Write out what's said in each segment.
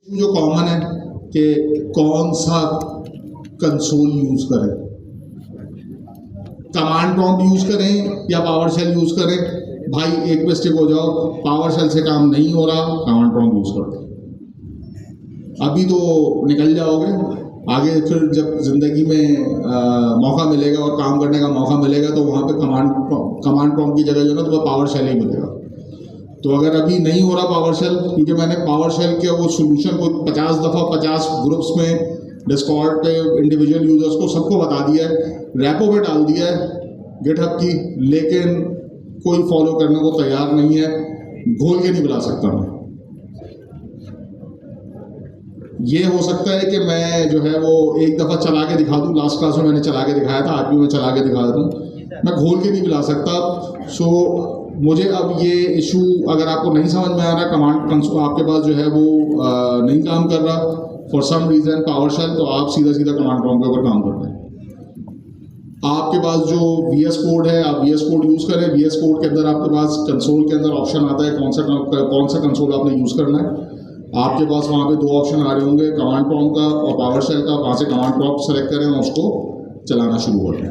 जो कॉमन है कि कौन सा कंसोल यूज करें, कमांड प्रॉम्प्ट यूज करें या पावर शेल यूज करें। भाई एक पे स्टिक हो जाओ, पावर शेल से काम नहीं हो रहा, कमांड प्रॉम्प्ट यूज करो। अभी तो निकल जाओगे, आगे फिर जब जिंदगी में मौका मिलेगा और काम करने का मौका मिलेगा तो वहाँ पे कमांड प्रॉम्प्ट की जगह जो है ना तुम्हें पावर शेल ही मिलेगा। तो अगर अभी नहीं हो रहा पावर शेल, क्योंकि मैंने पावर शेल के वो सोल्यूशन को 50 दफ़ा 50 ग्रुप्स में डिस्कॉर्ड पे इंडिविजुअल यूजर्स को सबको बता दिया है, रैपो में डाल दिया है गिटहब की, लेकिन कोई फॉलो करने को तैयार नहीं है। घोल के नहीं बुला सकता मैं। ये हो सकता है कि मैं जो है वो एक दफ़ा चला के दिखा दूँ, लास्ट क्लास में मैंने चला के दिखाया था, आज भी मैं चला के दिखा देता हूँ। मैं घोल के नहीं बुला सकता। सो मुझे अब ये इशू अगर आपको नहीं समझ में आ रहा, कमांड कंसोल आपके पास जो है वो नहीं काम कर रहा for some reason PowerShell, तो आप सीधा सीधा कमांड प्रॉम्प्ट के ऊपर काम करते हैं। आपके पास जो VS कोड है, आप VS कोड यूज़ करें। VS कोड के अंदर आपके पास कंसोल के अंदर ऑप्शन आता है कौन सा कंसोल आपने यूज़ करना है। आपके पास वहाँ पे 2 ऑप्शन आ रहे होंगे, कमांड प्रॉम्प्ट का और पावर शेल का। वहाँ से कमांड प्रॉम्प्ट सेलेक्ट करें और उसको चलाना शुरू कर दें।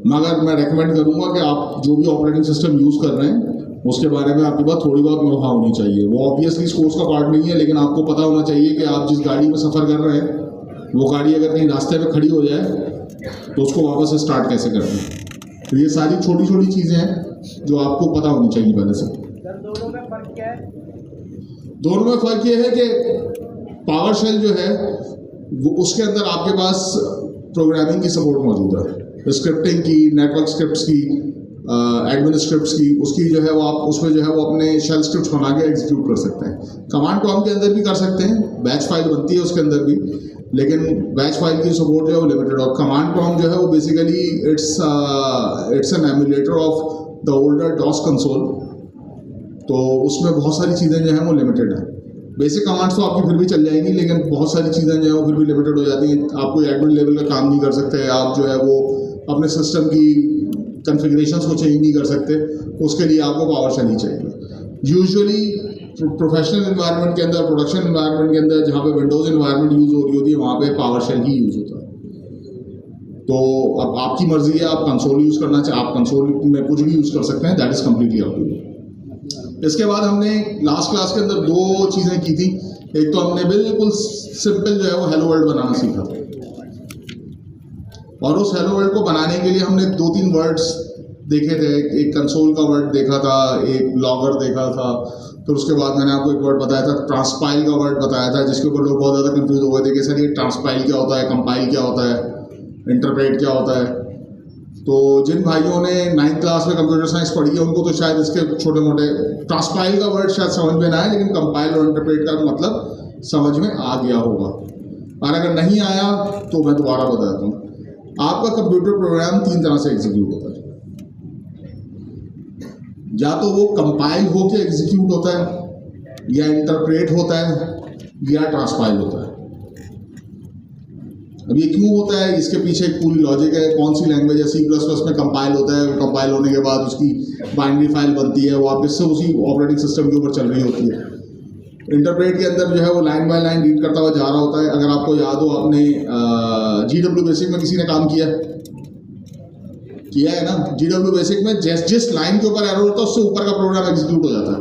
मगर मैं रेकमेंड करूँगा कि आप जो भी ऑपरेटिंग सिस्टम यूज़ कर रहे हैं उसके बारे में आपके पास थोड़ी बहुत नोहा होनी चाहिए। वो ऑब्वियसली इस कोर्स का पार्ट नहीं है, लेकिन आपको पता होना चाहिए कि आप जिस गाड़ी में सफ़र कर रहे हैं वो गाड़ी अगर कहीं रास्ते में खड़ी हो जाए तो उसको वापस से स्टार्ट कैसे करना है। तो ये सारी छोटी छोटी चीज़ें हैं जो आपको पता होनी चाहिए पहले से। दोनों में फ़र्क क्या है? दोनों में फ़र्क ये है कि पावर शेल जो है वो उसके अंदर आपके पास प्रोग्रामिंग की सपोर्ट मौजूद है, स्क्रिप्टिंग की, नेटवर्क स्क्रिप्ट्स की, एडमिन स्क्रिप्ट्स की। उसकी जो है वो आप उसमें जो है वो अपने शेल स्क्रिप्ट्स बना के एग्जीक्यूट कर सकते हैं। कमांड प्रॉम्प्ट के अंदर भी कर सकते हैं, बैच फाइल बनती है उसके अंदर भी, लेकिन बैच फाइल की सपोर्ट जो है वो लिमिटेड। और कमांड प्रॉम्प्ट जो है वो basically it's an emulator of the older DOS console, तो उसमें बहुत सारी चीज़ें जो हैं वो लिमिटेड हैं। बेसिक कमांड्स तो आपकी फिर भी चल जाएंगी, लेकिन बहुत सारी चीज़ें जो है वो फिर भी लिमिटेड हो जाती हैं। आप कोई एडमिन लेवल का काम नहीं कर सकते, आप जो है वो अपने सिस्टम की कॉन्फ़िगरेशंस को चेंज नहीं कर सकते, उसके लिए आपको पावर शेल ही चाहिए। यूजुअली प्रोफेशनल एनवायरनमेंट के अंदर, प्रोडक्शन एनवायरनमेंट के अंदर जहाँ पे विंडोज़ एनवायरनमेंट यूज़ हो रही होती है वहाँ पे पावर शेल ही यूज़ होता है। तो अब आपकी मर्ज़ी है, आप कंसोल यूज़ करना चाहें, आप कंसोल में कुछ भी यूज़ कर सकते हैं, that is completely up to you. इसके बाद हमने लास्ट क्लास के अंदर 2 चीज़ें की थी। एक तो हमने बिल्कुल सिंपल जो है वो हेलो वर्ल्ड बनाना सीखा, और उस हेलो वर्ल्ड को बनाने के लिए हमने 2-3 वर्ड्स देखे थे। एक कंसोल का वर्ड देखा था, एक लॉगर देखा था, फिर उसके बाद मैंने आपको एक वर्ड बताया था, ट्रांसपाइल का वर्ड बताया था, जिसके ऊपर लोग बहुत ज़्यादा कंफ्यूज हो गए थे कि सर ये ट्रांसपाइल क्या होता है, कंपाइल क्या होता है, इंटरप्रेट क्या होता है। तो जिन भाइयों ने 9th क्लास में कंप्यूटर साइंस पढ़ी है उनको तो शायद इसके छोटे मोटे ट्रांसपाइल का वर्ड शायद समझ में ना आए, लेकिन कंपाइल और इंटरप्रेट का मतलब समझ में आ गया होगा। और अगर नहीं आया तो मैं दोबारा बताता हूँ। आपका कंप्यूटर प्रोग्राम 3 तरह से एग्जीक्यूट होता है। या तो वो कंपाइल होकर एग्जीक्यूट होता है, या इंटरप्रेट होता है, या ट्रांसपाइल होता है। अब ये क्यों होता है, इसके पीछे एक पूरी लॉजिक है। कौन सी लैंग्वेज है, C++ में कंपाइल होता है, कंपाइल होने के बाद उसकी बाइनरी फाइल बनती है, वापस से उसी ऑपरेटिंग सिस्टम के ऊपर चल रही होती है। इंटरप्रेट के अंदर जो है वो लाइन बाय लाइन रीड करता हुआ जा रहा होता है। अगर आपको याद हो, आपने GW बेसिक में किसी ने काम किया है ना, GW बेसिक में जिस लाइन के ऊपर एरर होता है उससे ऊपर का प्रोग्राम एग्जीक्यूट हो जाता है।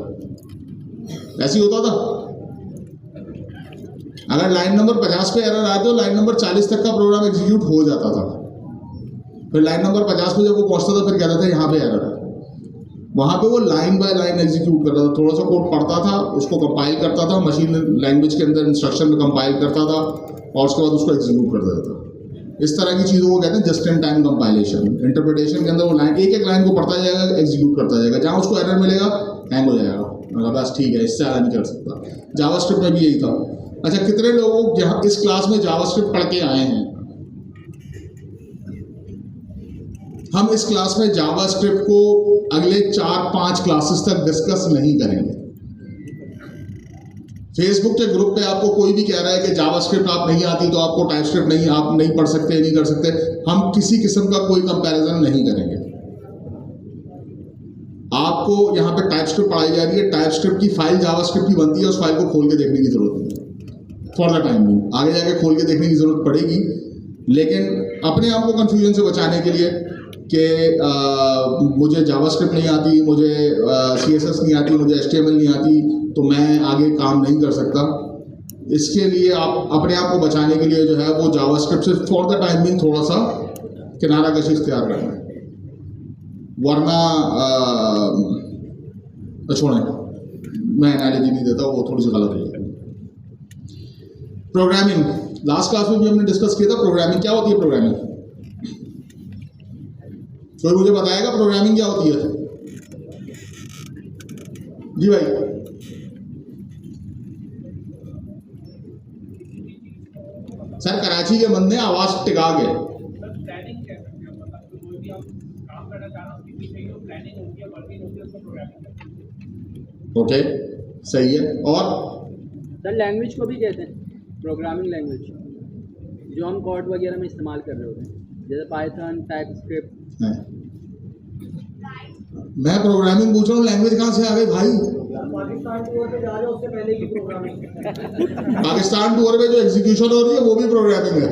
ऐसे ही होता था। अगर लाइन नंबर 50 पे एरर आए तो लाइन नंबर 40 तक का प्रोग्राम एग्जीक्यूट हो जाता था। फिर लाइन नंबर 50 पे जब वो पहुंचता था फिर कहता था यहाँ पे एरर है। वहाँ पे वो लाइन बाय लाइन एग्जीक्यूट करता था, थोड़ा सा कोड पढ़ता था, उसको कंपाइल करता था, मशीन लैंग्वेज के अंदर इंस्ट्रक्शन में कंपाइल करता था, और उसके बाद उसको एग्जीक्यूट कर देता था। इस तरह की चीज़ों को कहते हैं just in time compilation. Interpretation के अंदर वो लाइन एक लाइन को पढ़ता जाएगा, एग्जीक्यूट करता जाएगा, जहाँ उसको एरर मिलेगा हैंग हो जाएगा, मतलब बस ठीक है, इससे ज़्यादा नहीं कर सकता। जावास्क्रिप्ट में भी यही था। अच्छा, कितने लोग यहाँ इस क्लास में जावास्क्रिप्ट पढ़ के आए हैं? हम इस क्लास में जावास्क्रिप्ट को अगले 4-5 क्लासेस तक डिस्कस नहीं करेंगे। फेसबुक के ग्रुप पे आपको कोई भी कह रहा है कि जावास्क्रिप्ट आप नहीं आती तो आपको टाइपस्क्रिप्ट नहीं, आप नहीं पढ़ सकते, नहीं कर सकते, हम किसी किस्म का कोई कंपैरिजन नहीं करेंगे। आप आपको यहाँ पे टाइप स्क्रिप्ट पढ़ाई जा रही है, टाइप स्क्रिप्ट की फाइल जावास्क्रिप्ट की बनती है, उस फाइल को खोल के देखने की जरूरत नहीं है फॉर द टाइम बिंग। आगे जाके खोल के देखने की जरूरत पड़ेगी, लेकिन अपने आप को कंफ्यूजन से बचाने के लिए कि मुझे जावास्क्रिप्ट नहीं आती, मुझे CSS नहीं आती, मुझे HTML नहीं आती, तो मैं आगे काम नहीं कर सकता। इसके लिए आप अपने आप को बचाने के लिए जो है वो जावास्क्रिप्ट से फॉर द टाइम बिंग थोड़ा सा किनारा कशी इख्तियार करना है, वरना छोड़ें, मैं एनालॉजी नहीं देता, वो थोड़ी सी गलत है। प्रोग्रामिंग, लास्ट क्लास में भी हमने डिस्कस किया था। प्रोग्रामिंग क्या होती है? प्रोग्रामिंग कोई मुझे बताएगा प्रोग्रामिंग क्या होती है? जी भाई, सर कराची के बंदे आवाज टिका के प्लानिंग कह सकते हैं, मतलब कोई भी आप काम करना चाह रहे हो उसके पीछे जो प्लानिंग होती है, वर्किंग होती है, उसको प्रोग्रामिंग कहते हैं। ओके, सही है। और सर लैंग्वेज को भी कहते हैं प्रोग्रामिंग लैंग्वेज, जो हम कोड वगैरह में इस्तेमाल कर रहे होते हैं, जैसे पाइथन, टाइपस्क्रिप्ट। मैं प्रोग्रामिंग पूछ रहा हूँ, लैंग्वेज कहाँ से आ गई भाई? पाकिस्तान टूर पे जा रहे हो, उससे पहले की प्रोग्रामिंग। पाकिस्तान टूर पे जो एग्जीक्यूशन हो रही है वो भी प्रोग्रामिंग है।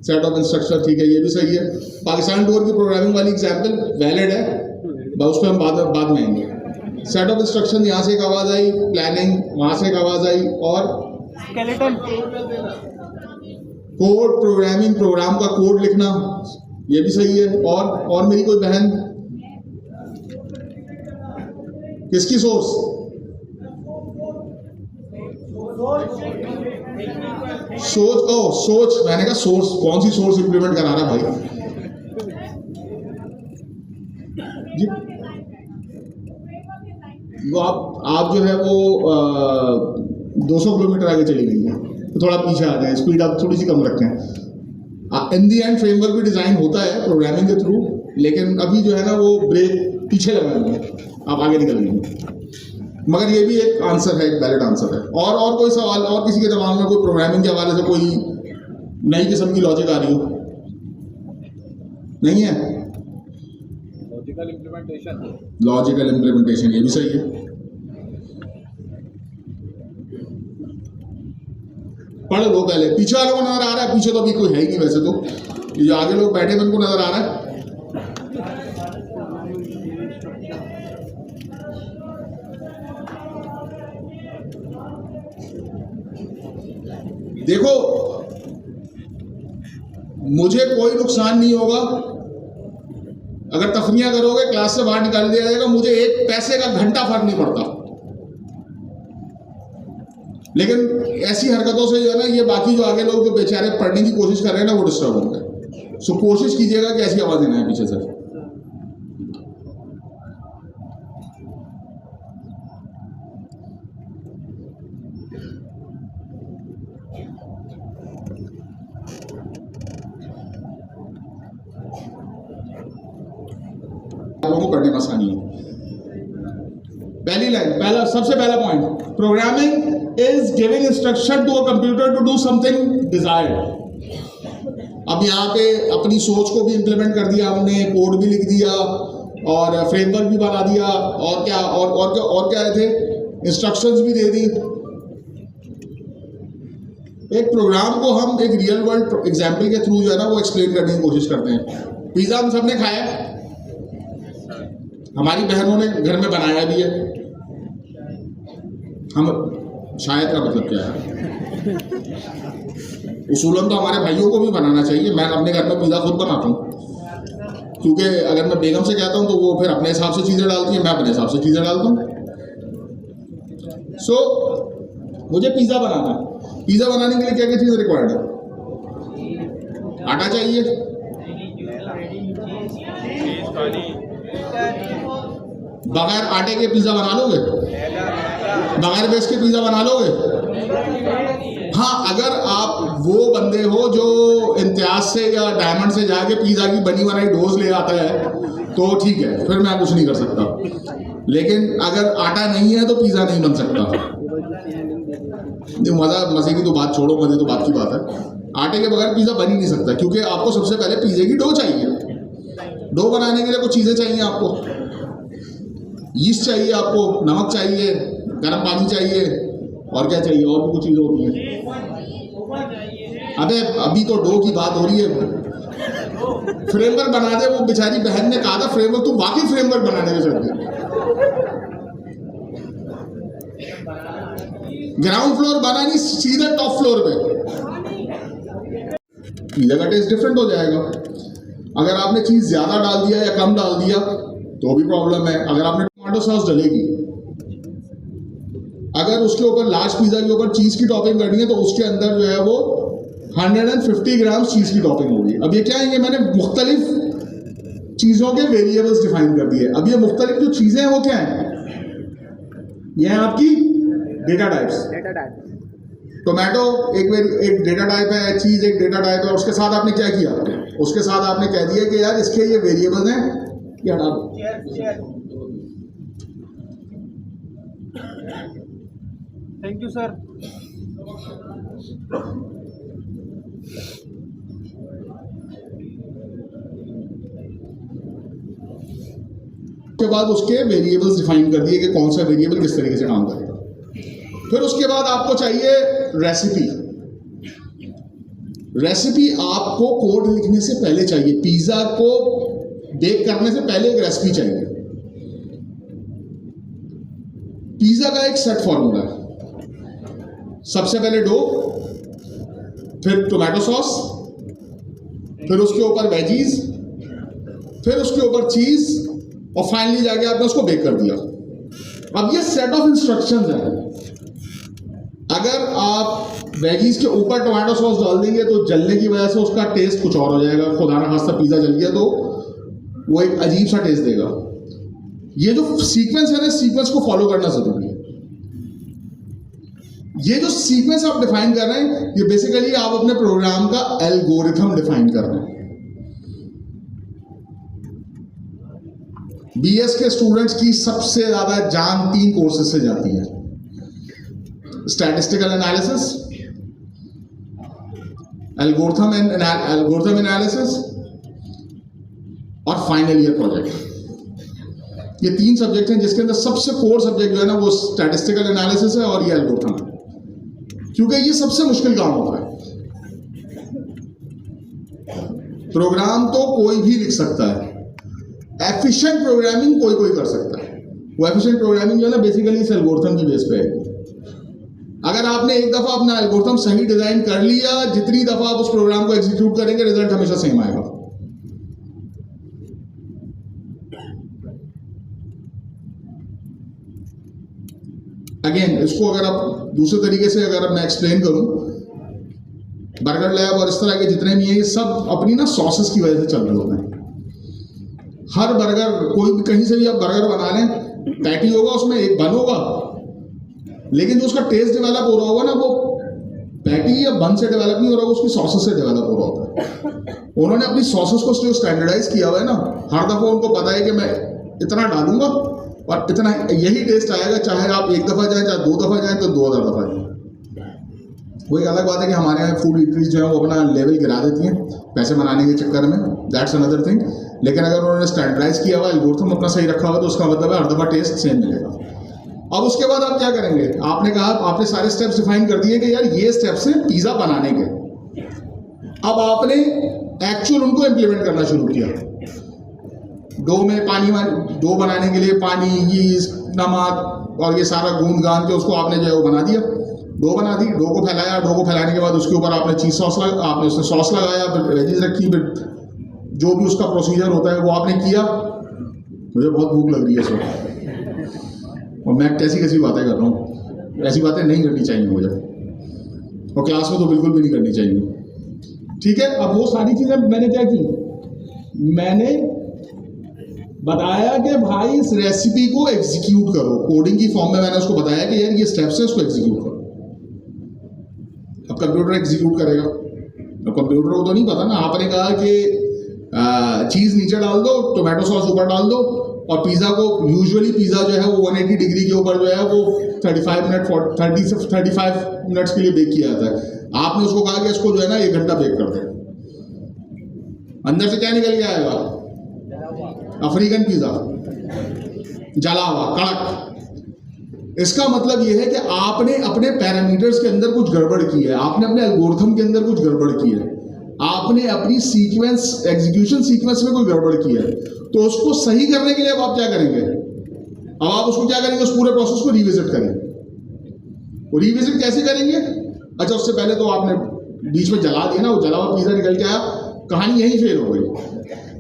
सेट ऑफ इंस्ट्रक्शन, ठीक है, ये भी सही है। पाकिस्तान टूर की प्रोग्रामिंग वाली एग्जांपल वैलिड है, उस पर हम बाद में आएंगे। सेट ऑफ इंस्ट्रक्शन, यहाँ से एक आवाज आई, प्लानिंग वहां से एक आवाज आई, और स्केलेटन कोड, प्रोग्रामिंग, प्रोग्राम का कोड लिखना, ये भी सही है। और मेरी कोई बहन, किसकी सोर्स? सोच, मैंने कहा सोर्स, कौन सी सोर्स इंप्लीमेंट करा रहा भाई जी? वो आप जो है वो 200 किलोमीटर आगे चली गई है, तो थोड़ा पीछे आ जाए, स्पीड आप थोड़ी सी कम रखें। इन दी एंड फ्रेमवर्क भी डिजाइन होता है प्रोग्रामिंग के थ्रू, लेकिन अभी जो है ना वो ब्रेक पीछे लगा हुआ है, आप आगे निकल गए। मगर ये भी एक आंसर है, एक वैलिड आंसर है। और कोई सवाल, और किसी के दिमाग में कोई प्रोग्रामिंग के हवाले से कोई नई किस्म की लॉजिक आ रही हो? नहीं है? लॉजिकल इम्प्लीमेंटेशन, ये भी सही है। पढ़ लो पहले, पीछे वालों को नजर आ रहा है? पीछे तो अभी कोई है ही नहीं वैसे तो, ये जो आगे लोग बैठे हैं उनको नजर आ रहा है? देखो, मुझे कोई नुकसान नहीं होगा अगर तफरियां करोगे, क्लास से बाहर निकाल दिया जाएगा, मुझे एक पैसे का घंटा फर्क नहीं पड़ता। लेकिन ऐसी हरकतों से जो है ना, ये बाकी जो आगे लोग जो बेचारे पढ़ने की कोशिश कर रहे हैं ना, वो डिस्टर्ब होंगे। सो कोशिश कीजिएगा कि ऐसी आवाज देना है पीछे से। को पढ़ने में आसानी है। पहली लाइन, सबसे पहला point, programming is giving instruction to a computer to do something desired. अब यहाँ पे अपनी सोच को भी इंप्लीमेंट कर दिया हमने, कोड भी लिख दिया और फ्रेमवर्क भी बना दिया, और क्या थे, इंस्ट्रक्शंस भी दे दी। एक प्रोग्राम को हम एक रियल वर्ल्ड एग्जाम्पल के थ्रू जो है ना वो एक्सप्लेन करने की कोशिश करते हैं। पिज्जा हम सबने खाया, हमारी बहनों ने घर में बनाया भी है, हम शायद का मतलब क्या है, उसूलन तो हमारे भाइयों को भी बनाना चाहिए। मैं अपने घर में पिज़्ज़ा खुद बनाता हूँ, क्योंकि अगर मैं बेगम से कहता हूँ तो वो फिर अपने हिसाब से चीज़ें डालती है, मैं अपने हिसाब से चीज़ें डालता हूँ। सो मुझे पिज़्ज़ा बनाना है। पिज़्ज़ा बनाने के लिए क्या क्या चीज़ रिक्वायर्ड है? आटा चाहिए, बगैर आटे के पिज़्ज़ा बना लोगे? बगैर बेस के पिज़्ज़ा बना लोगे? हाँ, अगर आप वो बंदे हो जो इम्तियाज से या डायमंड से जाके पिज़्ज़ा की बनी बनाई डोज ले आता है तो ठीक है, फिर मैं कुछ नहीं कर सकता। लेकिन अगर आटा नहीं है तो पिज़्ज़ा नहीं बन सकता। मज़े की तो बात छोड़ो, मज़े तो बात की बात है। आटे के बगैर पिज़्ज़ा बन ही नहीं सकता, क्योंकि आपको सबसे पहले पिज़्ज़े की डो चाहिए। डो बनाने के लिए कुछ चीज़ें चाहिए आपको, यीस्ट चाहिए आपको, नमक चाहिए, गर्म पानी चाहिए, और क्या चाहिए, और भी कुछ चीज़ें होती हैं। अबे अभी तो डो की बात हो रही है। फ्रेमवर्क बना दे, वो बेचारी बहन ने कहा था फ्रेमवर्क, तू बाकी फ्रेमवर्क बनाने में चल गई। ग्राउंड फ्लोर बना नहीं, सीधे टॉप फ्लोर पे, पिज़्ज़ा का टेस्ट डिफरेंट हो जाएगा। अगर आपने चीज़ ज़्यादा डाल दिया या कम डाल दिया तो भी प्रॉब्लम है। अगर आपने टमाटो सॉस डलेगी, अगर उसके ऊपर लार्ज पिज़्ज़ा के ऊपर चीज़ की टॉपिंग करनी है तो उसके अंदर जो है वो 150 ग्राम चीज़ की टॉपिंग होगी। अब ये क्या है, ये मैंने मुख्तलिफ चीज़ों के वेरिएबल्स डिफाइन कर दिए। अब ये मुख्तलिफ जो चीज़ें हैं वो क्या है, ये है आपकी डेटा टाइप्स। टोमेटो एक डेटा टाइप है, चीज़ एक डेटा टाइप है। उसके साथ आपने क्या किया, उसके साथ आपने कह दिया कि यार इसके ये वेरिएबल्स हैं, ये हटा दो। Thank you sir. के बाद उसके वेरिएबल्स डिफाइन कर दिए कि कौन सा वेरिएबल किस तरीके से काम करेगा। फिर उसके बाद आपको चाहिए रेसिपी। रेसिपी आपको कोड लिखने से पहले चाहिए, पिज़्ज़ा को बेक करने से पहले एक रेसिपी चाहिए। पिज़्ज़ा का एक सेट फॉर्मूला है, सबसे पहले डो, फिर टोमेटो सॉस, फिर उसके ऊपर वेजीज, फिर उसके ऊपर चीज़, और फाइनली जाके आपने उसको बेक कर दिया। अब ये सेट ऑफ इंस्ट्रक्शंस है। अगर आप वेजीज के ऊपर टोमेटो सॉस डाल देंगे तो जलने की वजह से उसका टेस्ट कुछ और हो जाएगा। खुदा ना खास्ता पिज़्ज़ा जल गया तो वो एक अजीब सा टेस्ट देगा। ये जो सीक्वेंस है ना, सीक्वेंस को फॉलो करना जरूरी है। ये जो सीक्वेंस आप डिफाइन कर रहे हैं, ये बेसिकली आप अपने प्रोग्राम का एल्गोरिथम डिफाइन कर रहे हैं। बीएस के स्टूडेंट्स की सबसे ज्यादा जान 3 कोर्सेज से जाती है, स्टैटिस्टिकल एनालिसिस, एल्गोरिथम एनालिसिस और फाइनल ईयर प्रोजेक्ट। ये 3 सब्जेक्ट हैं जिसके अंदर सबसे कोर सब्जेक्ट जो है ना वो स्टैटिस्टिकल एनालिसिस है और ये एल्गोरिथम है, क्योंकि ये सबसे मुश्किल काम होता है। प्रोग्राम तो कोई भी लिख सकता है, एफिशिएंट प्रोग्रामिंग कोई कोई कर सकता है। वो एफिशिएंट प्रोग्रामिंग जो है ना बेसिकली इस एल्गोरिथम की बेस पे है। अगर आपने एक दफा अपना एल्गोरिथम सही डिजाइन कर लिया, जितनी दफा आप उस प्रोग्राम को एग्जीक्यूट करेंगे रिजल्ट हमेशा सेम आएगा। अगेन इसको अगर आप दूसरे तरीके से अगर मैं एक्सप्लेन करूं, बर्गर लैब और इस तरह के जितने भी हैं ये सब अपनी ना सॉसेस की वजह से चल रहे होते हैं। हर बर्गर, कोई भी कहीं से भी आप बर्गर बना लें, पैटी होगा उसमें एक बन होगा, लेकिन जो उसका टेस्ट डेवलप हो रहा होगा ना वो पैटी या बन से डेवलप नहीं हो रहा होगा, उसकी सॉसेस से डेवलप हो रहा होता है। उन्होंने अपनी सॉसेस को जो स्टैंडर्डाइज किया हुआ है ना, हर दफा उनको पता है कि मैं इतना डालूंगा और इतना यही टेस्ट आएगा, चाहे आप 1 दफा जाए चाहे 2 दफा जाए तो 2000 दफा जाए। वो एक अलग बात है कि हमारे यहाँ फूड इंडस्ट्रीज जो है वो अपना लेवल गिरा देती हैं पैसे बनाने के चक्कर में, दैट्स अनदर थिंग। लेकिन अगर उन्होंने स्टैंडर्डाइज किया हुआ, एल्गोरिथम अपना सही रखा हुआ तो उसका मतलब है हर दफा टेस्ट सेम मिलेगा। अब उसके बाद आप क्या करेंगे, आपने कहा आपने सारे स्टेप्स डिफाइन कर दिए कि यार ये स्टेप्स हैं पिज़्ज़ा बनाने के। अब आपने एक्चुअल उनको इम्प्लीमेंट करना शुरू किया। डो में डो बनाने के लिए पानी, यीस्ट, नमक और ये सारा गूंद गान के उसको आपने जो है वो बना दिया, डो बना दी। डो को फैलाया, डो को फैलाने के बाद उसके ऊपर आपने चीज़ सॉस आपने उसमें सॉस लगाया, फिर वेजीज रखी, फिर जो भी उसका प्रोसीजर होता है वो आपने किया। मुझे बहुत भूख लग रही है इस वक्त और मैं कैसी कैसी बातें कर रहा हूँ, ऐसी बातें नहीं करनी चाहिए मुझे, और क्लास में तो बिल्कुल भी नहीं करनी चाहिए। ठीक है, अब वो सारी चीज़ें मैंने क्या की, मैंने बताया कि भाई इस रेसिपी को एग्जीक्यूट करो। कोडिंग की फॉर्म में मैंने उसको बताया कि यार ये स्टेप्स है, उसको एग्जीक्यूट करो। अब कंप्यूटर एग्जीक्यूट करेगा, अब कंप्यूटर को तो नहीं पता ना। आपने कहा कि चीज़ नीचे डाल दो, टोमेटो सॉस ऊपर डाल दो, और पिज़्ज़ा को यूजुअली पिज़्ज़ा जो है वो 180 डिग्री के ऊपर जो है वो 35 मिनट्स के लिए बेक किया जाता है। आपने उसको कहा कि इसको जो है ना 1 घंटा बेक कर दो। अंदर से क्या निकल के आएगा, अफ्रीकन पिज़्ज़ा, जला हुआ, कड़क। इसका मतलब यह है कि आपने अपने पैरामीटर्स के अंदर कुछ गड़बड़ की है, आपने अपने एल्गोरिथम के अंदर कुछ गड़बड़ की है, आपने अपनी सीक्वेंस, एग्जीक्यूशन सीक्वेंस में कोई गड़बड़ की है। तो उसको सही करने के लिए अब आप क्या करेंगे? अब आप उसको क्या करेंगे? उस पूरे प्रोसेस को रिविजिट करेंगे। वो रिविजिट कैसे करेंगे? अच्छा, उससे पहले तो आपने बीच में जला दिया ना, वो जला हुआ पिज़्ज़ा निकल के आया, कहानी यहीं फेल हो गई।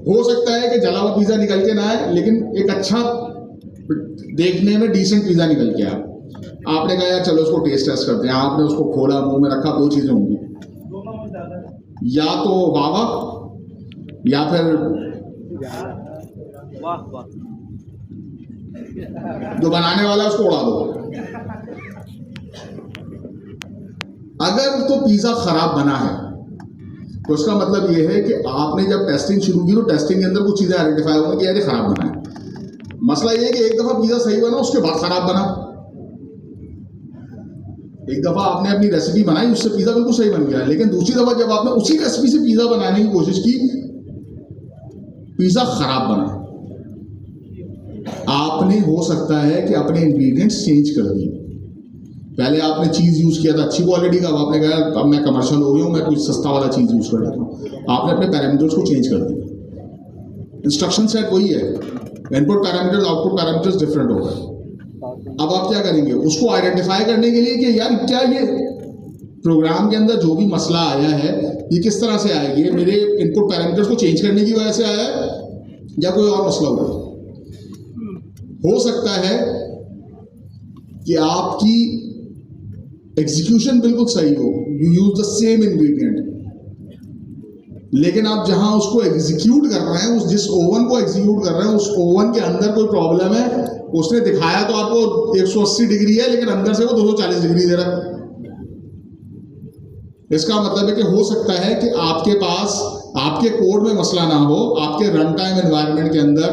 हो सकता है कि जला हुआ पिज़्ज़ा निकल के ना आए, लेकिन एक अच्छा देखने में डिसेंट पिज़्ज़ा निकल के आया। आपने कहा यार चलो उसको टेस्ट करते हैं, आपने उसको खोला, मुंह में रखा, दो चीज़ें होंगी, या तो वाह या फिर वाह वाह, जो बनाने वाला है उसको उड़ा दो। अगर तो पिज़्ज़ा खराब बना है तो उसका मतलब यह है कि आपने जब टेस्टिंग शुरू की तो टेस्टिंग के अंदर कुछ चीज़ें आइडेंटिफाई होंगी कि यार ये खराब बना है। मसला ये है कि एक दफ़ा पिज़्ज़ा सही बना, उसके बाद खराब बना। एक दफ़ा आपने अपनी रेसिपी बनाई, उससे पिज़्ज़ा बिल्कुल सही बन गया, लेकिन दूसरी दफ़ा जब आपने उसी रेसिपी से पिज़्ज़ा बनाने की कोशिश की, पिज़्ज़ा खराब बना। आपने हो सकता है कि अपने इंग्रेडिएंट्स चेंज कर दिए। पहले आपने चीज़ यूज़ किया था अच्छी क्वालिटी का, अब आपने कहा अब मैं कमर्शियल हो गया हूँ, मैं कुछ सस्ता वाला चीज़ यूज़ कर लेता हूँ। आपने अपने पैरामीटर्स को चेंज कर दिया। इंस्ट्रक्शन सेट वही है, input parameters output parameters different हो गए। अब आप क्या करेंगे? उसको आइडेंटिफाई करने के लिए कि यार क्या ये प्रोग्राम के अंदर जो भी मसला आया है ये किस तरह से आया, ये मेरे इनपुट पैरामीटर्स को चेंज करने की वजह से आया है या कोई और मसला हुआ। हो सकता है कि आपकी एग्जीक्यूशन बिल्कुल सही हो, you use the same ingredient, लेकिन आप जहां उसको एग्जीक्यूट कर रहे हैं, उस जिस ओवन को एग्जीक्यूट कर रहे हैं उस ओवन के अंदर कोई प्रॉब्लम है। उसने दिखाया तो आपको 180 डिग्री है, लेकिन अंदर से वो 240 डिग्री दे रहा है। इसका मतलब है कि हो सकता है कि आपके पास आपके कोड में मसला ना हो, आपके रन टाइम एनवायरनमेंट के अंदर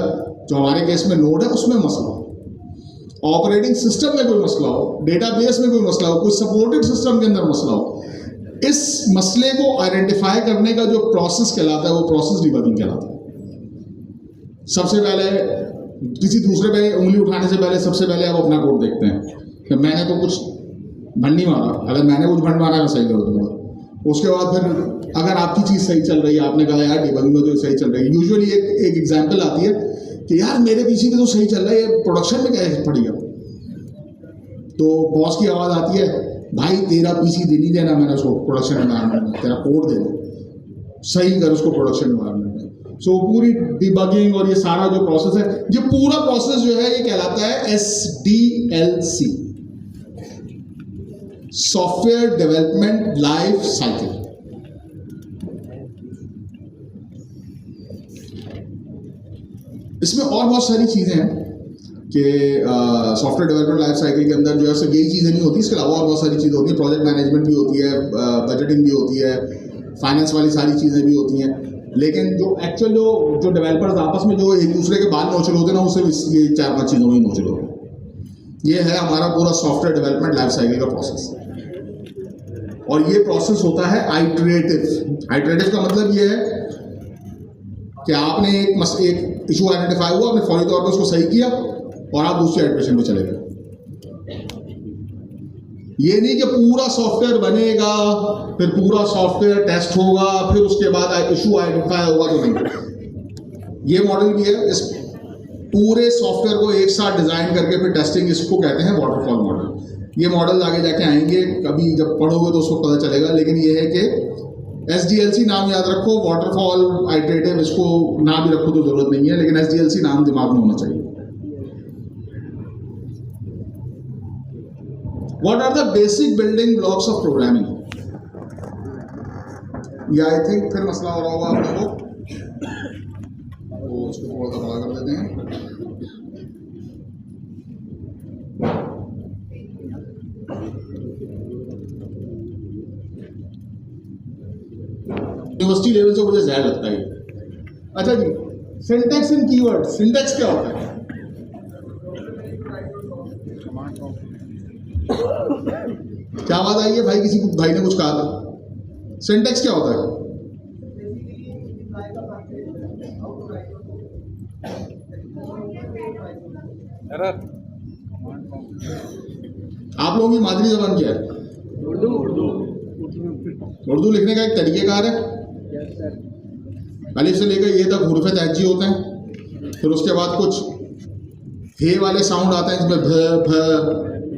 जो हमारे केस में नोड है उसमें मसला हो, ऑपरेटिंग सिस्टम में कोई मसला हो, डेटाबेस में कोई मसला हो, कोई सपोर्टेड सिस्टम के अंदर मसला हो। इस मसले को आइडेंटिफाई करने का जो प्रोसेस कहलाता है वो प्रोसेस डिबगिंग कहलाता है। सबसे पहले किसी दूसरे पे उंगली उठाने से पहले सबसे पहले आप अपना कोड देखते हैं कि मैंने तो कुछ भंड नहीं मारा, अगर मैंने कुछ भंड मारा मैं सही कर दूंगा। उसके बाद फिर अगर आपकी चीज़ सही चल रही है, आपने कहा यार डिबगिंग में तो सही चल रही है, यूजुअली एक एग्जाम्पल आती है कि यार मेरे पीछे में तो सही चल रहा है, ये प्रोडक्शन में कैसे पड़ गया। तो बॉस की आवाज़ आती है, भाई तेरा पीसी दे नहीं देना मैंने उसको प्रोडक्शन एनवायरनमेंट में, तेरा कोड दे दे, सही कर उसको प्रोडक्शन एनवायरनमेंट में। सो पूरी डिबगिंग और ये सारा जो प्रोसेस है, ये पूरा प्रोसेस जो है ये कहलाता है SDLC, software development life cycle. इसमें और बहुत सारी चीज़ें हैं कि सॉफ्टवेयर डेवलपमेंट लाइफ साइकिल के अंदर जो है सिर्फ यही चीज़ें नहीं होती, इसके अलावा और बहुत सारी चीज़ें होती हैं। प्रोजेक्ट मैनेजमेंट भी होती है, बजटिंग भी होती है, फाइनेंस वाली सारी चीज़ें भी होती हैं। लेकिन जो एक्चुअल जो डेवलपर्स आपस में जो एक दूसरे के बाल नोचल होते हैं ना, उससे ये 4-5 चीज़ों में ही नोचल होते हैं। ये है हमारा पूरा सॉफ्टवेयर डेवलपमेंट लाइफ साइकिल का प्रोसेस, और ये प्रोसेस होता है आइटरेटिव। आइटरेटिव का मतलब ये है कि आपने एक इशू आइडेंटिफाई हुआ, आपने फौरी तौर पर उसको सही किया और आप दूसरी आइटरेशन पे चले गए। ये नहीं कि पूरा सॉफ्टवेयर बनेगा, फिर पूरा सॉफ्टवेयर टेस्ट होगा, फिर उसके बाद इशू आइडेंटिफाई होगा, तो नहीं। ये मॉडल भी है, इस पूरे सॉफ्टवेयर को एक साथ डिजाइन करके फिर टेस्टिंग, इसको कहते हैं वाटरफॉल मॉडल। ये मॉडल आगे जाके आएंगे, कभी जब पढ़ोगे तो उसको पता चलेगा। लेकिन ये है कि SDLC नाम याद रखो, वाटरफॉल आइटरेटिव इसको ना भी रखो तो जरूरत नहीं है, लेकिन SDLC नाम दिमाग में होना चाहिए। What are the basic building blocks of programming? या आई थिंक फिर मसला हो रहा होगा आप लोगों को, तो उसको थोड़ा सा बड़ा कर देते हैं। यूनिवर्सिटी लेवल से मुझे ज़्यादा लगता है। अच्छा जी, सिंटैक्स एंड कीवर्ड। सिंटैक्स क्या होता है? क्या बात आई है भाई, किसी भाई ने कुछ कहा था। सिंटैक्स क्या होता है? आप लोगों की मादरी जबान क्या है? उर्दू लिखने का एक तरीक़ेकार है। Yes sir. अलिफ से लेकर ये तक हुर्फ़े तहज्जी होते हैं, फिर उसके बाद कुछ हे वाले साउंड आते हैं जिसमें भ फ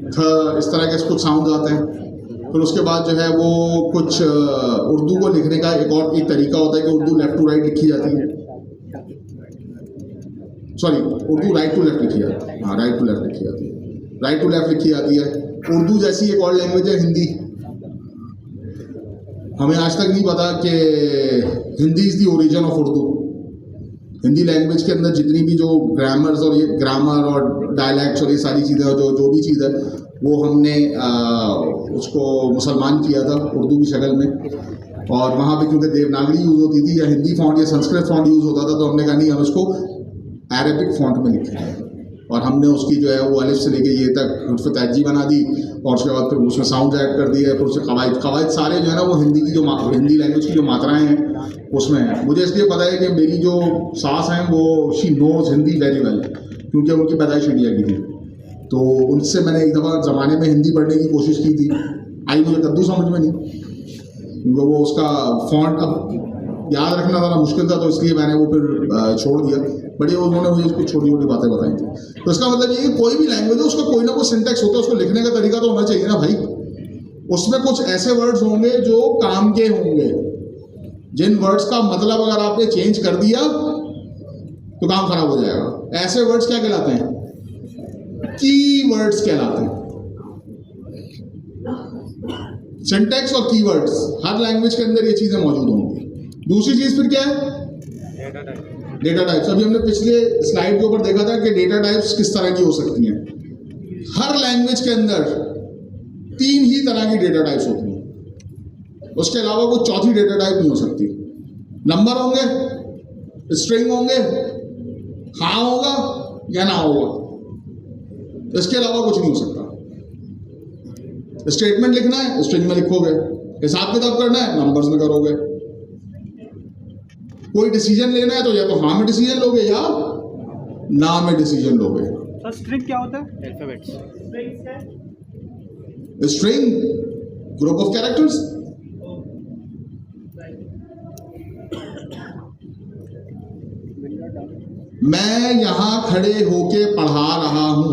ख इस तरह के कुछ साउंड आते हैं। फिर उसके बाद जो है वो कुछ उर्दू को लिखने का एक तरीका होता है कि उर्दू लेफ़्ट टू राइट लिखी जाती है, sorry Urdu right to left लिखी जाती है, हाँ राइट टू लेफ़्ट लिखी जाती है, राइट टू लेफ़्ट लिखी जाती है। उर्दू जैसी एक और लैंग्वेज है हिंदी। हमें आज तक नहीं पता कि Hindi is the origin of Urdu. Hindi language के अंदर जितनी भी जो ग्रामर्स और ये ग्रामर और डायलैक्ट्स और ये सारी चीज़ें जो भी चीज़ है वो हमने उसको मुसलमान किया था उर्दू की शक्ल में। और वहाँ पे क्योंकि देवनागरी यूज़ होती थी या हिंदी फॉन्ट या संस्कृत फॉन्ट यूज़ होता था, तो हमने कहा नहीं हम इसको अरेबिक फॉन्ट में लिखेंगे। और हमने उसकी जो है वो अलिफ से लेके ये तक हुर्फ़े तहज्जी बना दी और उसके बाद फिर उसमें साउंड ऐड कर दिए, फिर उससे कवायद सारे जो है ना वो हिंदी की जो हिंदी लैंग्वेज की जो मात्राएं हैं उसमें है। मुझे इसलिए पता है कि मेरी जो सास हैं वो she knows Hindi very well, क्योंकि उनकी पैदाइश इंडिया की थी। तो उनसे मैंने एक दफ़ा ज़माने में हिंदी पढ़ने की कोशिश की थी, आई मुझे कद्दू समझ में नहीं, क्योंकि वो उसका फॉन्ट अब याद रखना ज़रा मुश्किल था, तो इसलिए मैंने वो फिर छोड़ दिया। बड़ी उन्होंने मुझे कुछ छोटी छोटी बातें बताई थी। तो इसका मतलब ये कि कोई भी लैंग्वेज है उसका कोई ना कोई सिंटैक्स होता है, उसको लिखने का तरीका तो होना चाहिए ना भाई। उसमें कुछ ऐसे वर्ड्स होंगे जो काम के होंगे, जिन वर्ड्स का मतलब अगर आपने चेंज कर दिया तो काम खराब हो जाएगा। ऐसे वर्ड्स क्या कहलाते हैं? की वर्ड्स कहलाते हैं। सिंटैक्स और कीवर्ड्स हर लैंग्वेज के अंदर ये चीज़ें मौजूद होंगी। दूसरी चीज़ फिर क्या है? Data types. अभी हमने पिछले स्लाइड के ऊपर देखा था कि डेटा टाइप्स किस तरह की हो सकती हैं। हर लैंग्वेज के अंदर 3 ही तरह की डेटा टाइप्स होती हैं, उसके अलावा कोई चौथी डेटा टाइप नहीं हो सकती। नंबर होंगे, स्ट्रिंग होंगे, हाँ होगा या ना होगा, इसके अलावा कुछ नहीं हो सकता। स्टेटमेंट लिखना है, स्ट्रिंग में लिखोगे। हिसाब किताब करना है, नंबर्स में करोगे। कोई डिसीजन लेना है तो या तो हाँ में डिसीजन लोगे या ना में डिसीजन लोगे। सर स्ट्रिंग क्या होता है? Alphabets. String group of characters. मैं यहां खड़े होके पढ़ा रहा हूं,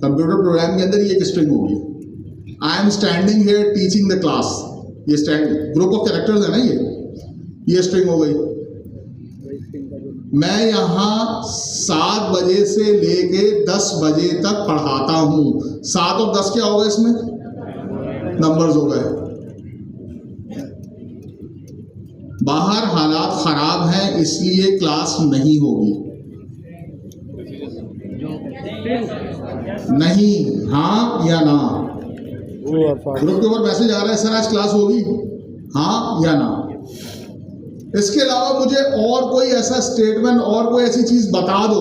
कंप्यूटर प्रोग्राम के अंदर ये एक स्ट्रिंग होगी। I am standing here teaching the class, ये स्टैंड ग्रुप ऑफ कैरेक्टर्स है ना, ये स्ट्रिंग हो गई। मैं यहाँ 7 बजे से लेके 10 बजे तक पढ़ाता हूँ। 7 और 10 क्या होगा इसमें? नंबर्स हो गए। बाहर हालात खराब हैं इसलिए क्लास नहीं होगी। नहीं, हाँ या ना। ग्रुप के ऊपर मैसेज आ रहा है सर आज क्लास होगी, हाँ या ना। इसके अलावा मुझे और कोई ऐसा स्टेटमेंट और कोई ऐसी चीज बता दो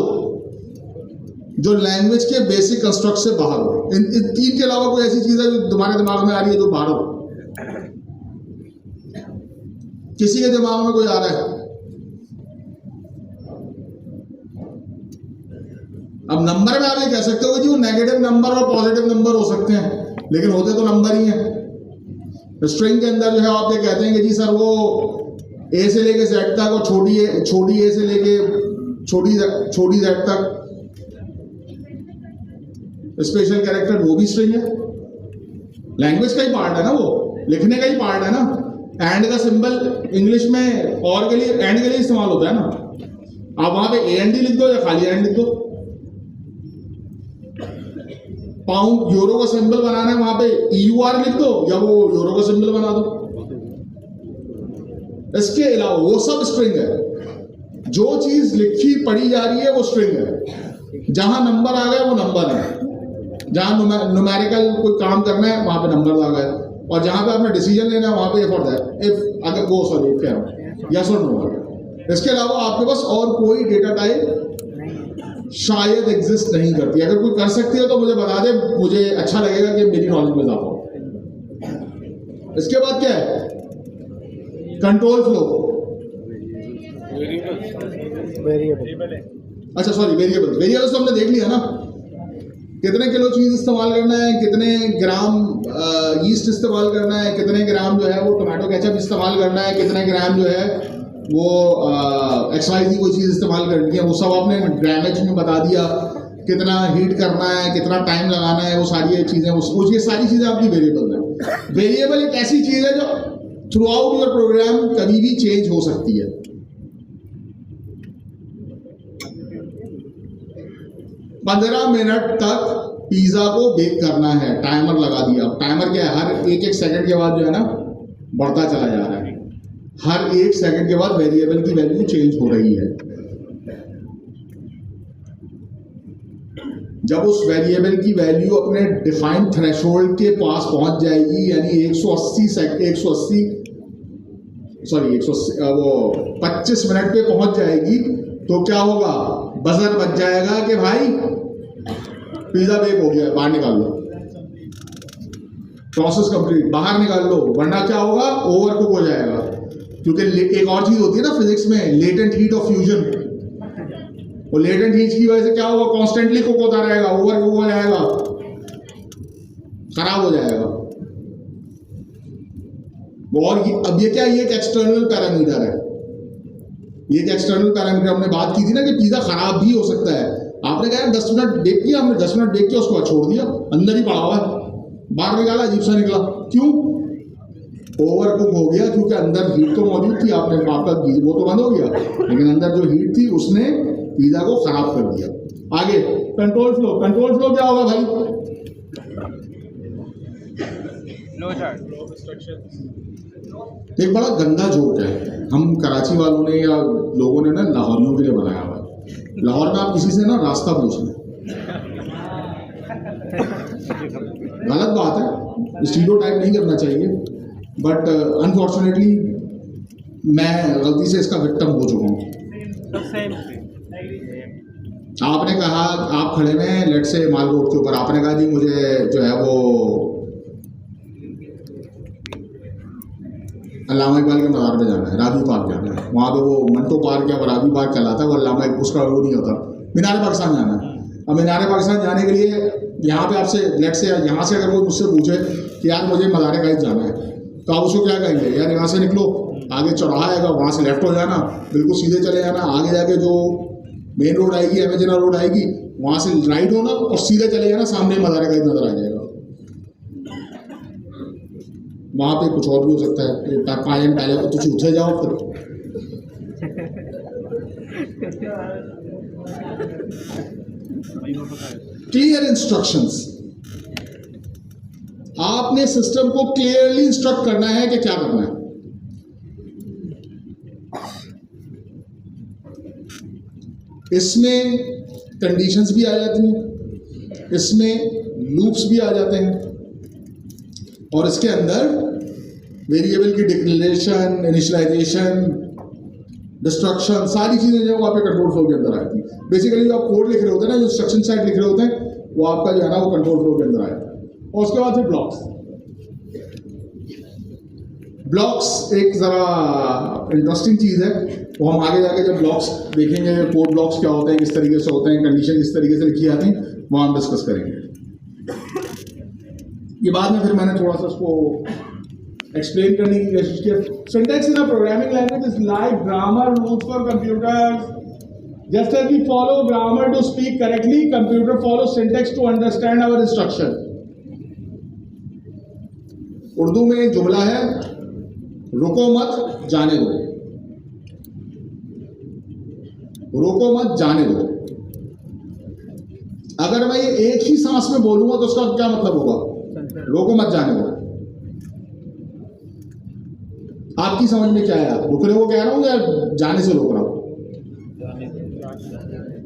जो लैंग्वेज के बेसिक कंस्ट्रक्ट से बाहर हो। इन 3 के अलावा कोई ऐसी चीज है जो तुम्हारे दिमाग में आ रही है जो बाहर हो? किसी के दिमाग में कोई आ रहा है? अब नंबर में आप ये कह सकते हो कि वो नेगेटिव नंबर और पॉजिटिव नंबर हो सकते हैं, लेकिन होते तो नंबर ही हैं। स्ट्रिंग के अंदर जो है आप ये कहते हैं कि जी सर वो ए से लेके जेड तक और छोटी ए से लेके छोटी जेड तक स्पेशल कैरेक्टर, वो भी स्ट्रिंग है। लैंग्वेज का ही पार्ट है ना, वो लिखने का ही पार्ट है ना। एंड का सिंबल इंग्लिश में और के लिए एंड के लिए इस्तेमाल होता है ना। आप वहां पे एंड लिख दो या खाली एंड लिख दो। पाउंड यूरो का सिंबल बनाना है, वहां पे EUR लिख दो या वो यूरो का सिंबल बना दो। इसके अलावा वो सब स्ट्रिंग है। जो चीज लिखी पढ़ी जा रही है वो स्ट्रिंग है। जहां नंबर आ गए वो नंबर है। जहां न्यूमेरिकल कोई काम करना है वहां पे नंबर आ गए, और जहां पे आपने डिसीजन लेना है वहां पे इफ और दैट, इफ अगर वो सॉरी इफ कह रहा हूं, यस और नो। इसके अलावा आपके पास और कोई डेटा टाइप शायद एग्जिस्ट नहीं करती। अगर कोई कर सकती है तो मुझे बता दे, मुझे अच्छा लगेगा कि मेरी नॉलेज में इजाफा हो। इसके बाद क्या है? Control flow. वेरिएबल। अच्छा सॉरी, वेरिएबल्स तो हमने देख लिया ना। कितने किलो चीज़ इस्तेमाल करना है, कितने ग्राम यीस्ट इस्तेमाल करना है, कितने ग्राम जो है वो टोमेटो केचप इस्तेमाल करना है, कितने ग्राम जो है वो XYZ कोई चीज़ इस्तेमाल करनी है, वो सब आपने ग्रामेज में बता दिया। कितना हीट करना है, कितना टाइम लगाना है, वो सारी चीज़ें उस ये सारी चीज़ें आपकी वेरिएबल है। वेरिएबल एक ऐसी चीज़ है जो थ्रू आउट योर प्रोग्राम कभी भी चेंज हो सकती है। 15 मिनट तक पिज़्ज़ा को बेक करना है, टाइमर लगा दिया। टाइमर क्या है, हर एक सेकंड के बाद जो है ना बढ़ता चला जा रहा है। हर 1 सेकंड के बाद वेरिएबल की वैल्यू चेंज हो रही है। जब उस वेरिएबल की वैल्यू अपने डिफाइंड थ्रेशोल्ड के पास पहुंच जाएगी, यानी 25 मिनट पे पहुंच जाएगी, तो क्या होगा, बजर बज जाएगा कि भाई पिज़्ज़ा बेक हो गया, बाहर निकाल लो, प्रोसेस कंप्लीट, बाहर निकाल लो, वरना क्या होगा, ओवर कुक हो जाएगा। क्योंकि एक और चीज होती है ना फिजिक्स में, लेटेंट हीट ऑफ फ्यूजन। वो लेटेंट हीट की वजह से क्या होगा, कॉन्स्टेंटली कुक होता रहेगा, ओवर कुक हो जाएगा, खराब हो जाएगा। और अब ये क्या, ये एक एक्सटर्नल पैरामीटर है। ये एक एक्सटर्नल पैरामीटर, हमने बात की थी ना कि पिज़्ज़ा खराब भी हो सकता है। आपने कहा 10 मिनट बेक किया, हमने 10 मिनट बेक किया, उसको छोड़ दिया, अंदर ही पड़ा हुआ है, बाहर निकाला, अजीब सा निकला। क्यों? ओवर कुक हो गया, क्योंकि अंदर हीट तो मौजूद थी, आपने आपका वो तो बंद हो गया, लेकिन अंदर जो हीट थी उसने पिज़्ज़ा को खराब कर दिया। आगे कंट्रोल फ्लो। कंट्रोल फ्लो क्या होगा भाई? एक बड़ा गंदा जोक है, हम कराची वालों ने या लोगों ने ना लाहौरियों के लिए बनाया हुआ है। लाहौर में आप किसी से ना रास्ता पूछ लें, गलत बात है, स्टीरियोटाइप नहीं करना चाहिए, बट अनफॉर्चुनेटली मैं गलती से इसका विक्टिम हो चुका हूँ। आपने कहा, आप खड़े में लेट से माल रोड के ऊपर, आपने कहा जी मुझे जो है वो अल्लामा इकबाल के मज़ार पे जाना है, राबी पार्क जाना है, वहाँ पे वो मंटो पार्क या राबी पार्क कहलाता है, वो अल्लामा उसका वो नहीं होता। मीनार पाकिस्तान जाना है। अब मीनार पाकिस्तान जाने के लिए यहाँ पे आपसे लेट से यहाँ से अगर वो मुझसे पूछे कि यार मुझे मज़ार गाइब जाना है, तो आप उसको क्या कहेंगे, यार यहाँ से निकलो, आगे चौराहा आएगा, वहाँ से लेफ्ट हो जाना, बिल्कुल सीधे चले जाना, आगे जाके जो मेन रोड आएगी, एमेजना रोड आएगी, वहाँ से राइट होना और सीधे चले जाना, सामने मज़ार गाइब नजर आ जाएगा। वहाँ पे कुछ और भी हो सकता है, पायन पहले तो तुझे उठे जाओ फिर। क्लियर इंस्ट्रक्शंस, आपने सिस्टम को क्लियरली इंस्ट्रक्ट करना है कि क्या करना है। इसमें कंडीशंस भी आ जाती हैं, इसमें लूप्स भी आ जाते हैं, और इसके अंदर वेरिएबल की डिक्लेरेशन, इनिशियलाइजेशन, डिस्ट्रक्शन, सारी चीज़ें जो वहाँ पे कंट्रोल फ्लो के अंदर आती हैं। बेसिकली जो आप कोड लिख रहे होते हैं ना, जो इंस्ट्रक्शन सेट लिख रहे होते हैं, वो आपका जो है ना वो कंट्रोल फ्लो के अंदर आएगा। और उसके बाद फिर ब्लॉक्स। ब्लॉक्स एक ज़रा इंटरेस्टिंग चीज़ है, वो हम आगे जाके जब ब्लॉक्स देखेंगे, कोड ब्लॉक्स क्या होते हैं, किस तरीके से होते हैं, कंडीशन किस तरीके से लिखी जाती है, वो हम डिस्कस करेंगे। ये बाद में फिर मैंने थोड़ा सा उसको एक्सप्लेन करने की कोशिश की। Syntax in a programming language is like grammar rules for computers. Just as we follow grammar to speak correctly, computer follows syntax to understand our instruction. Urdu में एक जुमला है, रुको मत जाने दो, रुको मत जाने दो। अगर मैं ये एक ही सांस में बोलूंगा तो उसका क्या मतलब होगा, रोको मत जाने दो। आपकी समझ में क्या है, रुकने को कह रहा हूं या जाने से रोक रहा हूं?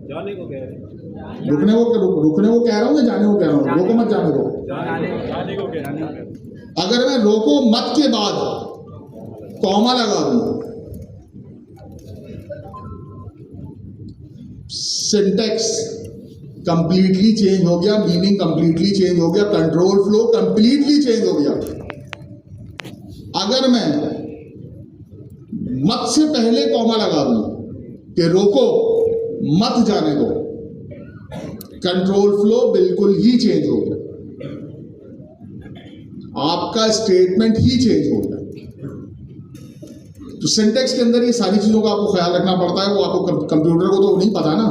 जाने को कह रहे हैं, रुकने को कह रहा हूँ या जाने को कह रहा हूँ? रोको मत जाने दो। जाने को कह रहे हैं। अगर मैं रोको मत के बाद कॉमा लगा दूं, सिंटैक्स कंप्लीटली चेंज हो गया, मीनिंग कंप्लीटली चेंज हो गया, कंट्रोल फ्लो कंप्लीटली चेंज हो गया। अगर मैं मत से पहले कॉमा लगा दूं कि रोको मत जाने दो, कंट्रोल फ्लो बिल्कुल ही चेंज हो गया, आपका स्टेटमेंट ही चेंज हो गया। तो सिंटेक्स के अंदर ये सारी चीज़ों का आपको ख्याल रखना पड़ता है। वो आपको कंप्यूटर को तो नहीं पता ना,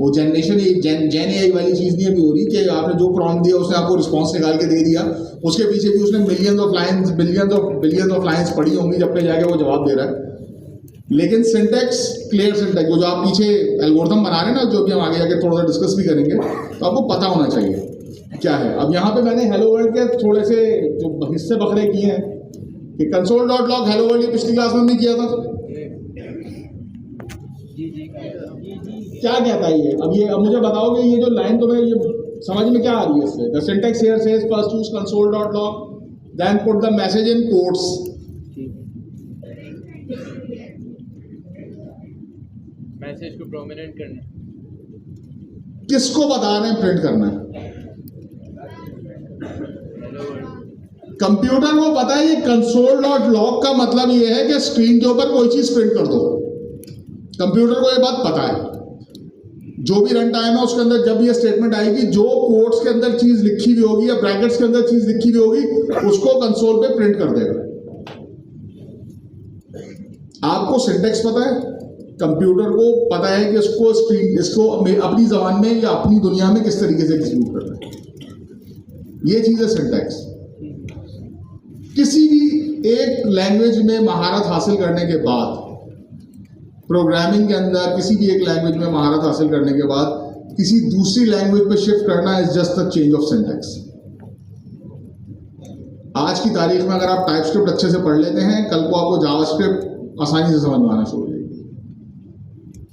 वो जेन एआई वाली चीज़ नहीं अभी हो रही कि आपने जो प्रॉम्प्ट दिया उसने आपको रिस्पॉन्स निकाल के दे दिया, उसके पीछे भी उसने बिलियंस ऑफ लाइंस पढ़ी होंगी जब पे जाके वो जवाब दे रहा है। लेकिन सिंटेक्स, क्लियर सिंटेक्स, वो जो आप पीछे एल्गोरिथम बना रहे हैं ना, जो भी हम आगे जाके थोड़ा सा डिस्कस भी करेंगे, तो आपको पता होना चाहिए क्या है। अब यहाँ पे मैंने हेलो वर्ल्ड के थोड़े से जो हिस्से बखरे किए हैं कि console.log हेलो वर्ल्ड ये पिछली क्लास में नहीं किया था, क्या कहता है ये? अब मुझे बताओगे ये जो लाइन तुम्हें ये समझ में क्या आ रही है इससे? The syntax here says first use console.log then put the message in quotes. Message को प्रोमिनेंट करना, किसको बता रहे हैं प्रिंट करना है? कंप्यूटर को पता है ये console.log का मतलब ये है कि स्क्रीन के ऊपर कोई चीज प्रिंट कर दो। कंप्यूटर को ये बात पता है, जो भी रन टाइम है उसके अंदर जब ये स्टेटमेंट आएगी, जो कोट्स के अंदर चीज लिखी हुई होगी या ब्रैकेट्स के अंदर चीज लिखी हुई होगी, उसको कंसोल पे प्रिंट कर देगा। आपको सिंटेक्स पता है, कंप्यूटर को पता है कि इसको अपनी जबान में या अपनी दुनिया में किस तरीके से एग्जीक्यूट करना है। ये चीज है सिंटेक्स। किसी भी एक लैंग्वेज में महारत हासिल करने के बाद, प्रोग्रामिंग के अंदर किसी भी एक लैंग्वेज में महारत हासिल करने के बाद किसी दूसरी लैंग्वेज पे शिफ्ट करना is just the change of syntax. आज की तारीख में अगर आप टाइपस्क्रिप्ट अच्छे से पढ़ लेते हैं, कल को आपको जावास्क्रिप्ट आसानी से समझ में आना शुरू हो जाएगी।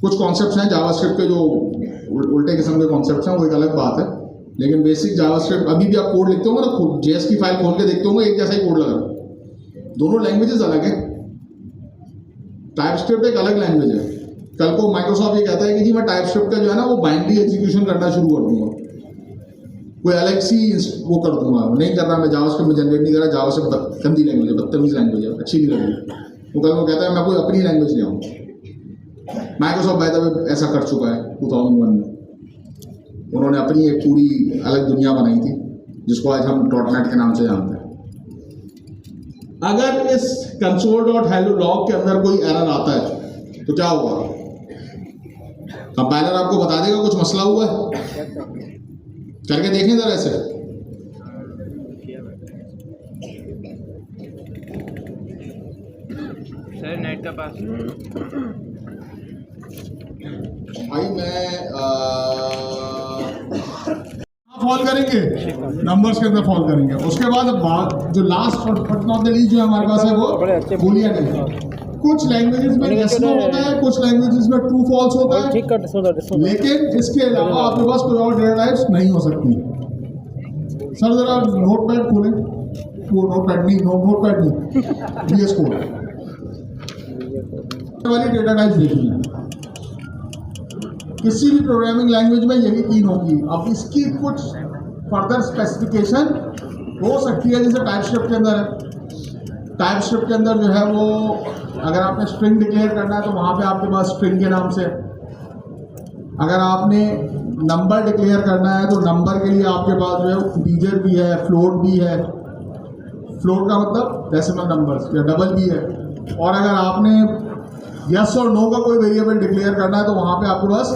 कुछ कॉन्सेप्ट्स हैं जावास्क्रिप्ट के जो उल्टे किस्म के कॉन्सेप्ट्स हैं, वो एक अलग बात है, लेकिन बेसिक जावास्क्रिप्ट अभी भी आप कोड लिखते होंगे ना, जेएस की फाइल खोल के देखते होंगे, एक जैसा ही कोड लगा। दोनों लैंग्वेजेस अलग है। टाइपस्क्रिप्ट एक अलग लैंग्वेज है। कल को माइक्रोसॉफ्ट ये कहता है कि जी मैं टाइपस्क्रिप्ट का जो है ना वो बाइनरी एग्जीक्यूशन करना शुरू कर दूंगा, कोई अलग सी वो कर दूंगा, नहीं कर रहा मैं जावास्क्रिप्ट में जनरेट नहीं कर रहा, जावा से गंदी लैंग्वेज है, बदतमीज लैंग्वेज है, अच्छी नहीं लग रही। वो कल को कहता है मैं कोई अपनी लैंग्वेज ले आऊँ। माइक्रोसॉफ्ट बाय द वे ऐसा कर चुका है 2001 में। उन्होंने अपनी एक पूरी अलग दुनिया बनाई थी जिसको आज हम .NET के नाम से जानते हैं। अगर इस console.log के अंदर कोई एरर आता है तो क्या होगा? कंपाइलर आपको बता देगा कुछ मसला हुआ है, करके देखें जरा ऐसे। सर नेट का पासवर्ड भाई मैं फॉल करेंगे, नंबर्स के अंदर फॉल करेंगे। उसके बाद जो last but not the least जो हमारे पास है वो बूलियन है। कुछ लैंग्वेजेस में यस नो होता है, कुछ लैंग्वेजेस में ट्रू फॉल्स होता है, लेकिन इसके अलावा आपके पास कोई और डेटा टाइप्स नहीं हो सकती। सर जरा नोटपैड खोलें, वो नोटपैड नहीं VS कोड वाली डेटा टाइप्स देखनी है। किसी भी प्रोग्रामिंग लैंग्वेज में यही 3 होगी। अब इसकी कुछ फर्दर स्पेसिफिकेशन हो सकती है, जैसे टाइपस्क्रिप्ट के अंदर है। टाइपस्क्रिप्ट के अंदर जो है वो अगर आपने स्ट्रिंग डिक्लेयर करना है तो वहाँ पे आपके पास स्ट्रिंग के नाम से, अगर आपने नंबर डिक्लेयर करना है तो नंबर के लिए आपके पास जो है इंटीजर भी है, फ्लोट भी है। फ्लोट का मतलब डेसिमल नंबर्स या डबल भी है। और अगर आपने यस और नो का कोई वेरिएबल डिक्लेयर करना है तो वहाँ पे आपके पास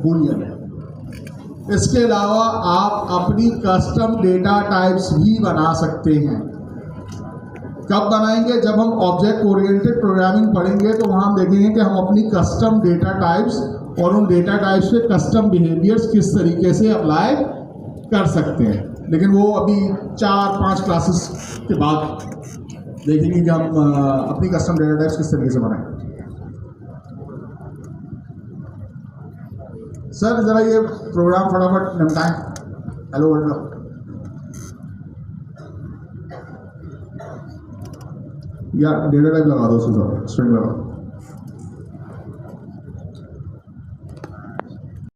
बूलियन है। इसके अलावा आप अपनी कस्टम डेटा टाइप्स भी बना सकते हैं। कब बनाएंगे? जब हम ऑब्जेक्ट ओरिएंटेड प्रोग्रामिंग पढ़ेंगे तो वहाँ हम देखेंगे कि हम अपनी कस्टम डेटा टाइप्स और उन डेटा टाइप्स पे कस्टम बिहेवियर्स किस तरीके से अप्लाई कर सकते हैं। लेकिन वो अभी 4-5 क्लासेस के बाद देखेंगे कि हम अपनी कस्टम डेटा टाइप्स किस तरीके से बनाएं। सर ज़रा ये प्रोग्राम फटाफट निपटाएं। हेलो वर्ल्ड का या डेटा टाइप लगा दो, स्ट्रिंग लगा।